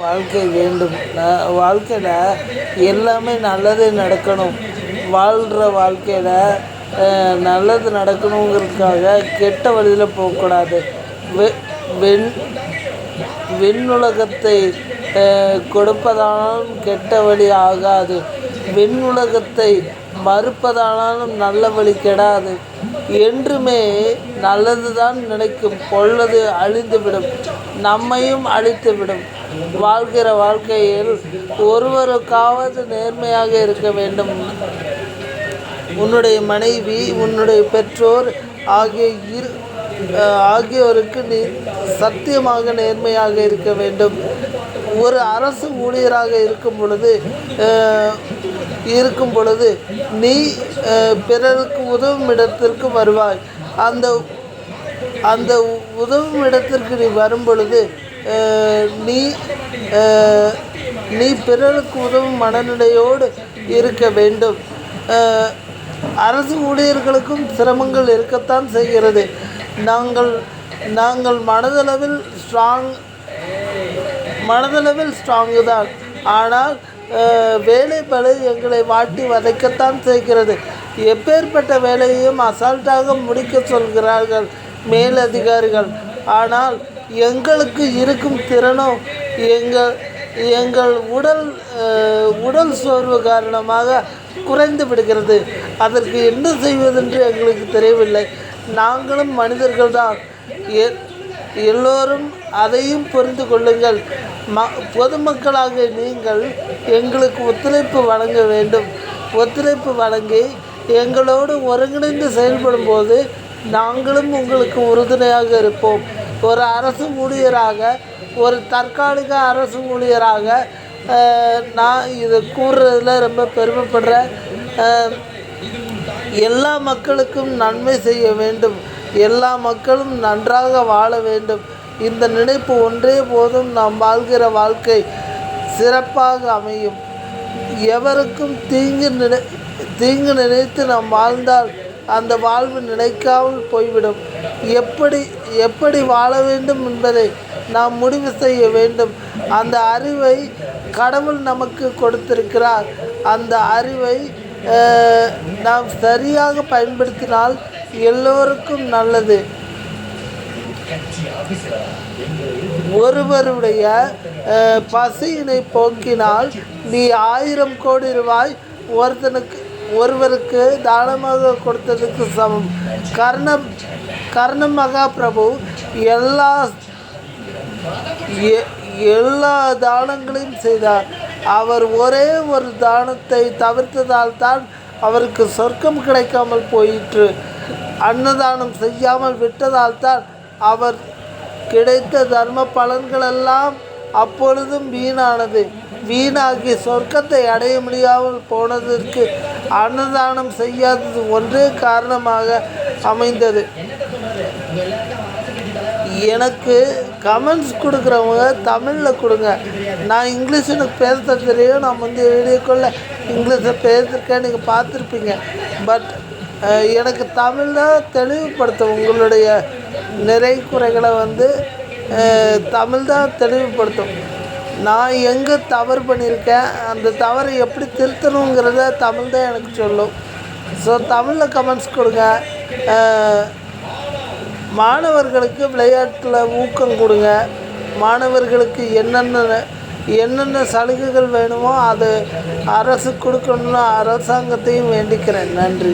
வாழ்க்கை வேண்டும். வாழ்க்கையில் எல்லாமே நல்லதே நடக்கணும். வாழ்கிற வாழ்க்கையில் நல்லது நடக்கணுங்கிறதுக்காக கெட்ட வழியில் போகக்கூடாது. வெ வெண் விண்ணுலகத்தை கொடுப்பதானாலும் கெட்ட வழி ஆகாது. விண்ணுலகத்தை மறுப்பதானாலும் நல்ல வழி கெடாது. என்றுமே நல்லது தான் நினைக்கும். பொல்லது அழிந்துவிடும், நம்மையும் அழித்துவிடும். வாழ்கிற வாழ்க்கையில் ஒருவருக்காவது நேர்மையாக இருக்க வேண்டும். உன்னுடைய மனைவி, உன்னுடைய பெற்றோர் ஆகியோருக்கு நீ சத்தியமாக நேர்மையாக இருக்க வேண்டும். ஒரு அரசு ஊழியராக இருக்கும் பொழுது நீ பிறருக்கு உதவும் இடத்திற்கு வருவாய். அந்த உதவும் இடத்திற்கு நீ வரும் பொழுது நீ பிறருக்கு உதவும் மனநிலையோடு இருக்க வேண்டும். அரசு ஊழியர்களுக்கும் சிரமங்கள் இருக்கத்தான் செய்கிறது. நாங்கள் மனதளவில் ஸ்ட்ராங்கு தான். ஆனால் வேலை பளு எங்களை வாட்டி வதைக்கத்தான் செய்கிறது. எப்பேற்பட்ட வேலையையும் அசால்ட்டாக முடிக்க சொல்கிறார்கள் மேலதிகாரிகள். ஆனால் எங்களுக்கு இருக்கும் திறனோ எங்கள் உடல் சோர்வு காரணமாக குறைந்து விடுகிறது. அதற்கு என்ன செய்வதென்று எங்களுக்கு தெரியவில்லை. நாங்களும் மனிதர்கள்தான். எல்லோரும் அதையும் புரிந்து கொள்ளுங்கள். பொதுமக்களாக நீங்கள் எங்களுக்கு ஒத்துழைப்பு வழங்க வேண்டும். ஒத்துழைப்பு வழங்கி எங்களோடு ஒருங்கிணைந்து செயல்படும் போது நாங்களும் உங்களுக்கு உறுதுணையாக இருப்போம். ஒரு அரசு ஊழியராக, ஒரு தற்காலிக அரசு ஊழியராக நான் இதை கூறுறதுல ரொம்ப பெருமைப்படுறேன். எல்லா மக்களுக்கும் நன்மை செய்ய வேண்டும். எல்லா மக்களும் நன்றாக வாழ வேண்டும். இந்த நினைப்பு ஒன்றே போதும். நாம் வாழ்கிற வாழ்க்கை சிறப்பாக அமையும். எவருக்கும் தீங்கு நினைத்து நாம் வாழ்ந்தால் அந்த வாழ்வு நினைக்காமல் போய்விடும். எப்படி வாழ வேண்டும் என்பதை நாம் முடிவு செய்ய வேண்டும். அந்த அறிவை கடவுள் நமக்கு கொடுத்திருக்கிறார். அந்த அறிவை நாம் சரியாக பயன்படுத்தினால் எல்லோருக்கும் நல்லது. ஒருவருடைய பசியினை போக்கினால் நீ 1000 கோடி ரூபாய் ஒருவருக்கு தானமாக கொடுத்ததுக்கு சமம். கர்ண மகாபிரபு எல்லா தானங்களையும் செய்தார். அவர் ஒரே ஒரு தானத்தை தவிர்த்ததால் தான் அவருக்கு சொர்க்கம் கிடைக்காமல் போயிற்று. அன்னதானம் செய்யாமல் விட்டதால் தான் அவர் கிடைத்த தர்ம பலன்களெல்லாம் அப்பொழுதும் வீணாகி சொர்க்கத்தை அடைய முடியாமல் போனதற்கு அன்னதானம் செய்யாதது ஒன்றே காரணமாக அமைந்தது. எனக்கு கமெண்ட்ஸ் கொடுக்குறவங்க தமிழில் கொடுங்க. நான் இங்கிலீஷ் எனக்கு பேச தெரியும். நான் வீடியோக்குள்ளே இங்கிலீஷில் பேசியிருக்கேன், நீங்கள் பார்த்துருப்பீங்க. பட் எனக்கு தமிழில் தெளிவுபடுத்தும். உங்களுடைய நிறை குறைகளை தமிழ் தான் தெளிவுபடுத்தும். நான் எங்கே தவறு பண்ணியிருக்கேன், அந்த தவறை எப்படி திருத்தணுங்கிறத தமிழ் தான் எனக்கு சொல்லும். ஸோ தமிழில் கமெண்ட்ஸ் கொடுங்க. மாணவர்களுக்கு விளையாட்டில் ஊக்கம் கொடுங்க. மாணவர்களுக்கு என்னென்ன சலுகைகள் வேணுமோ அது அரசு கொடுக்கணும்னு அரசாங்கத்தையும் வேண்டிக்கிறேன். நன்றி.